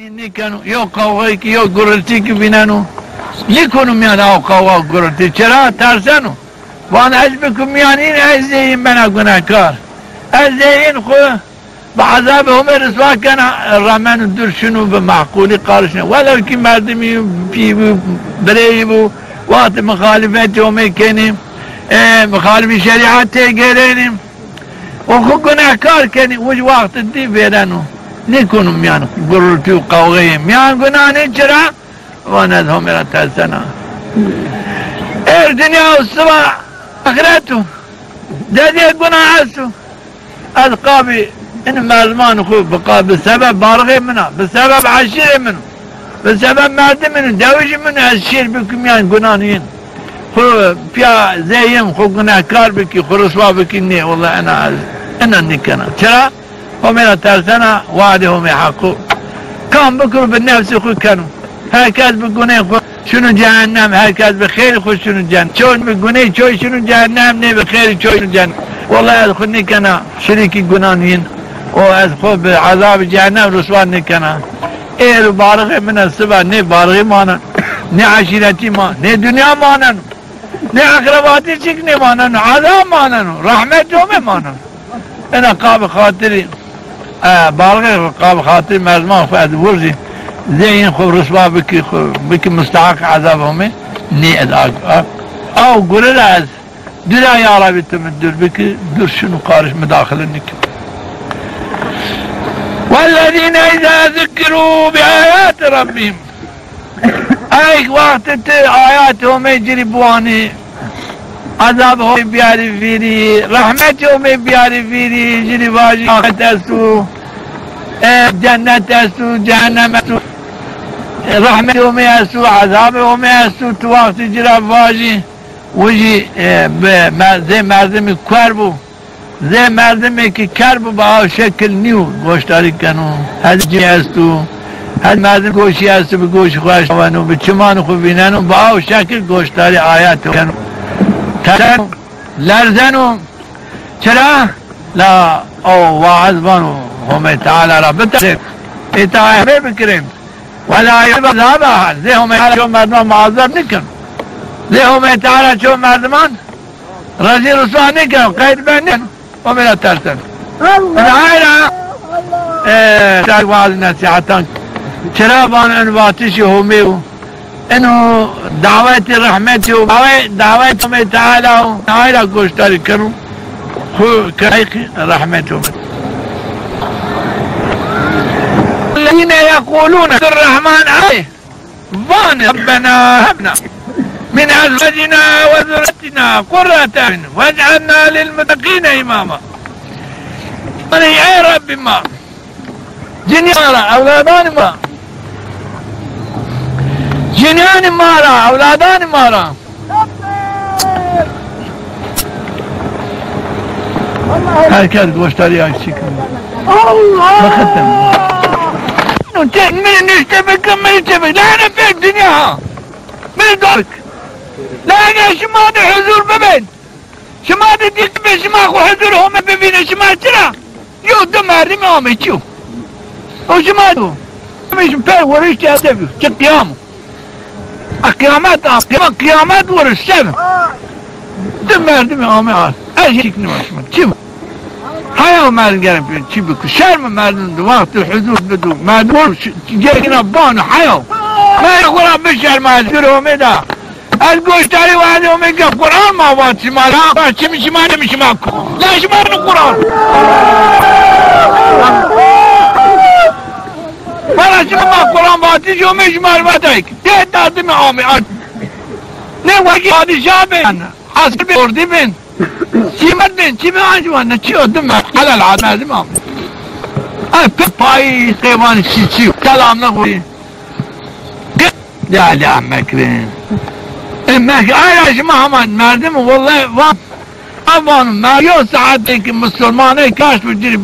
نیکنو یا قوقایی که یا گرلتی که بیننو نیکنو میان او قوقا گرلتی چرا ترسنو وان از بکن میان این از این بنا گناهکار از این خود به عذاب همه رسوا کنه رمن درشنو به معقولی قارشنه ولو که مردمی پی بو بری بو وقت مخالفت همه کنیم مخالف شریعت گرینیم و خود گناهکار کنیم وش وقت دی بیرنو نیکنم میان گرلتی و قوغی میان گناه نی چرا وان از همه را ترسنه دنیا و صبح اخرتو دادی گناه هستو از قابی این مردمان خوب بقى بسبب بارغي منه بسبب عشيري منه بسبب مادي منه دوجي منه هالشير بكم يعني قنانين خو فيها زيهم خو قناه كار بكي خو رسوا بكي ني والله انا نكنا ترى هم الى ترسنا وعدهم يحقوا كان بكروا بالنفس خو كانوا هكذا بقوني خو شنو جهنم هكذا بخير خو شنو جهنم شون بقوني شوي شنو جهنم ني بخير شوي شنو جهنم والله يدخلني كنا شريكي قنانين وأز خوب عذاب جهنم رسوان نکنه ایر بارغی من السبا نه بارغی مانن نه عشیرتی مانن نه دنیا مانن نه اقرباتی چک نه مانن عذاب مانن رحمت همه مانن اینا قاب خاطری بارغی قاب خاطری مرزمان خو از ورزی زین خوب رسوا بکی مستحق عذاب همه نه ادعاق او گرل از دلا یا ربی تمدر بکی درشن و قارش مداخل نکن والذين إذا ذكروا بآيات ربهم أي وقت آياتهم يجري بواني عذابهم بياري فيني رحمتهم بياري فيني يجري واجي آخت أسو جنة أسو جهنم أسو رحمتهم أسو عذابهم أسو تو وقت يجري واجي وجي زي مردم كربو زي مردمی که کرب با شکل نیو گوشتاری کنو هز جی هستو هز مردم گوشی هستو به گوش خواهش کنو به چمان خوب بیننو با شکل گوشتاری آیات کنو ترنو لرزنو چرا؟ لا او واعظ بانو همه تعالی را بترک اتعایه بکریم ولا یعب عذاب احد زي همه تعالی چون مردمان معذب نکن زي همه تعالی چون مردمان رضی رسوا نکن قید بندن ومن الترسل العائلة شاك بعض النصيحتان شرابان انواتشي هميو انو دعوات رحمتي ودعوات همي تعالى العائلة قوشتاري كانوا كايقي رحمتهم الذين يقولون الرحمن عليه وان ربنا هبنا من أزواجنا وذريتنا قرة أعين واجعلنا للمتقين إماما يا رب ما جنيان مارا أولادان مارا جنيان مارا أولادان مارا هركز گوشتاری عکسی کنم بختم من نشتبك من يشتبك لا أنا في الدنيا من دورك لا انا شما ده حضور ببین شما ده دیگه به شما خو حضور همه ببینه شما چرا یو دو مردم همه چیو او شما دو همیشون پر ورش کرده بیو چه قیامو قیامت ورش شب دو مردم همه هست از یک نما شما چی بود حیا مردم گرم بیون چی بکن شرم مردم دو وقت حضور بدو مردم جاینا بانو حیا من خورم بشرم از حضور همه ده از گوشتاری وعده میگه قرآن ما واد شما را چه میشه ما نمیشه ما کن لا شما رو قرآن برای شما ما قرآن وادی جو میشه مرمت هایی که ده دادم آمی نه وقتی پادشاه بین حاصل بردی بین سیمت بین چی میان شما نه چی آدم حلال عاد مردم آمی پایی قیوان چی کلام نخوری لا لا مکرین آیا شما همان مردم والله افغانم مریو ساعتی که مسلمانه کاش بجیری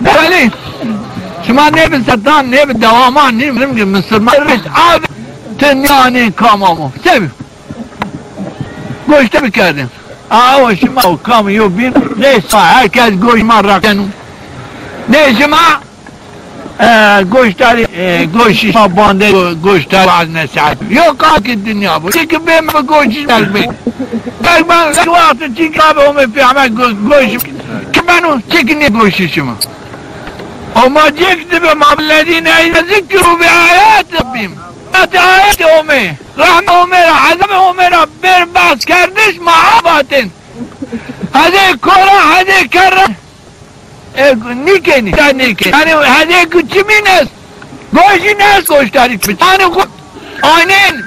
ولی شما نه به ستان نه به دوامان نه به مسلمان رشت عاد تنیانی کامامو سبی گوشته بکردیم آه شما و کام یو بین نه سا هر کس گوش ما را کنون نه شما گوشتاری گوشی ما بانده گوشتاری از نصیحت یا که دنیا بود چی که بیم به گوشی نلبی من وقت چی که به همه پیامه گوش که منو چی که نی گوشی شما وما جكت بما الذين إذا ذكروا بآيات ربهم آيات همه رحمه همه عذاب همه بر بحث کردش معاباتن هذه كورا هذه كرة نیکه نیکه یعنی هذه کچمی نست گوشی نست گوشتاری بچانه خود آینین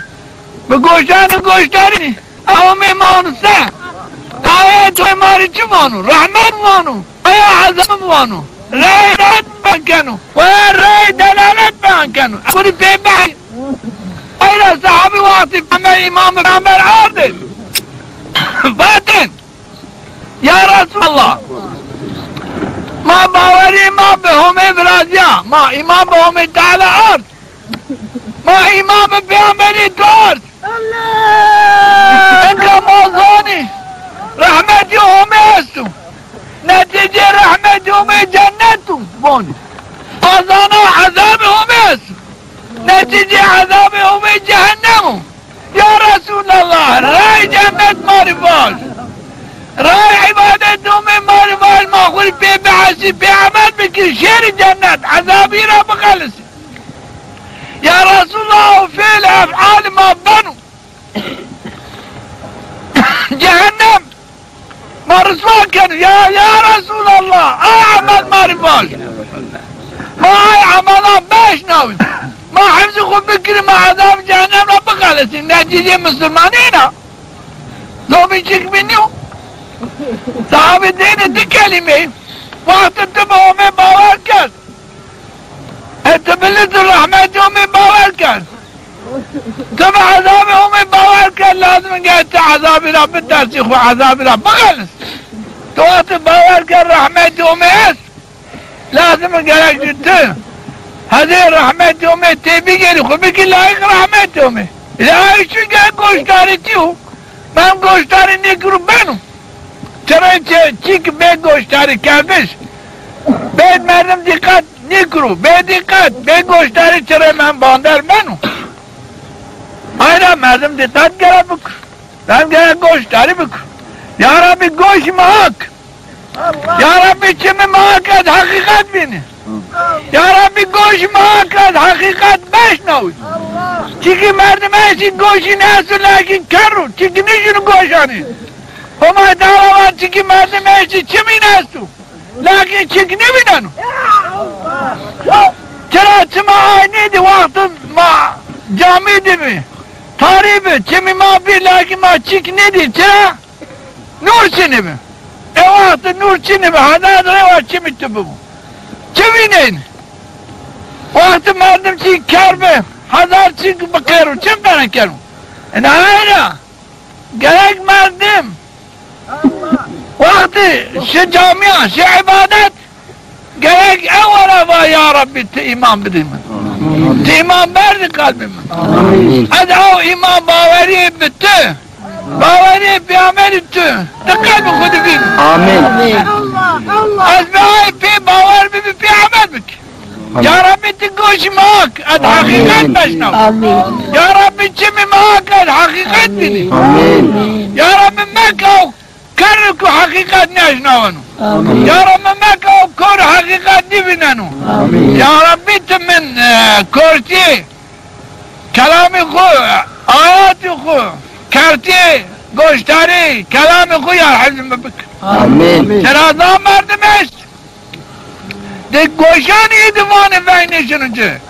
به گوشتاری همه مانو سه آیت هماری چی مانو رحمت مانو آیا عذاب مانو رای رد بکنو و رای دلالت بکنو اخوری پی بحی ایلا صحابی وقتی همه امام پیامبر آردن باتن یا رسول الله ما باوری امام به همه برازیا ما امام به همه تعالی آرد ما امام پیامبری تو آرد انکا موضوعی رحمتی همه هستو نتیجه رحمت همه جنتو بونی آزانا عذاب همه هستو نتیجه عذاب همه جهنمو یا رسول الله رای جنت ماری باش رای عبادت همه ماری باش ما خوری پی بحثی پی عمل بکی شیر جنت عذابی را بخلصی یا رسول الله فعل افعال ما بنو جهنم ما رسوا کنو یا رسول الله عمل ماری باش ما عملان باش ناوید ما حفظ خود بکنیم ما عذاب جهنم را بخلصیم نتیجه مسلمانینا دومی چک بینیو صاحب دین دی کلمه وقت تو به همه باور کرد اتبلت الرحمت همه باور کرد تو به عذاب همه باور کرد لازم که تا عذابی را بترسی خود عذابی را بخلص تو وقت باور کرد رحمت همه است لازم که تو هذه رحمت همه تی بگیری خود بگی لایق رحمت همه لایق چون که گوشتاری تیو من گوشتاری نکرو بنو چرا چی که به گوشتاری کردش بید مردم دقت نکرو به دقت به گوشتاری چرا من باندر بنو آینا مردم دقت گره بکر من گره گوشتاری بکر یا ربی گوش محاک یا ربی چمه محاکت حقیقت بینه یا ربی گوش محاکت حقیقت بشنوید چیکی مردم ایسی گوشی نستو لیکن کرو چیکی نشونو گوشانی همه دعوات چیکی مردم ایسی چمی نستو لیکن چیکی نبیننو چرا چما آینی دی وقت ما جامعی دی تاریبه چمی ما بی لیکن ما چیکی ندی چرا نور چی نبی ای وقت نور چی نبی حداد روی چمی تو ببو چه بینین وقت مردم چی کر به هزار چی بکرو چه کنن کرو نه اینا گرک مردم وقت شه جامعه شه عبادت گرک اولا و یا ربی تو ایمان بده من تو ایمان برد قلب من ادعو ایمان باوری به تو باوری بیامری تو قلب خود بین آمین از بهای پی باور بی پی عمل بکی یا ربی تو گوش ماک از حقیقت بشنو یا ربی چمی ماک از حقیقت بینی یا ربی مکو کرو که حقیقت نشنوانو یا ربی مکو کور حقیقت نبیننو یا ربی تو من کرتی کلام خو آیات خو کرتی گوشتاری کلام خو یا حفظ بکر آمین ترازا مردم است ده گوشانی دوان وینشون چه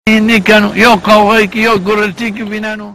اینی کنو یا قوهی که یا گرلتی که بیننو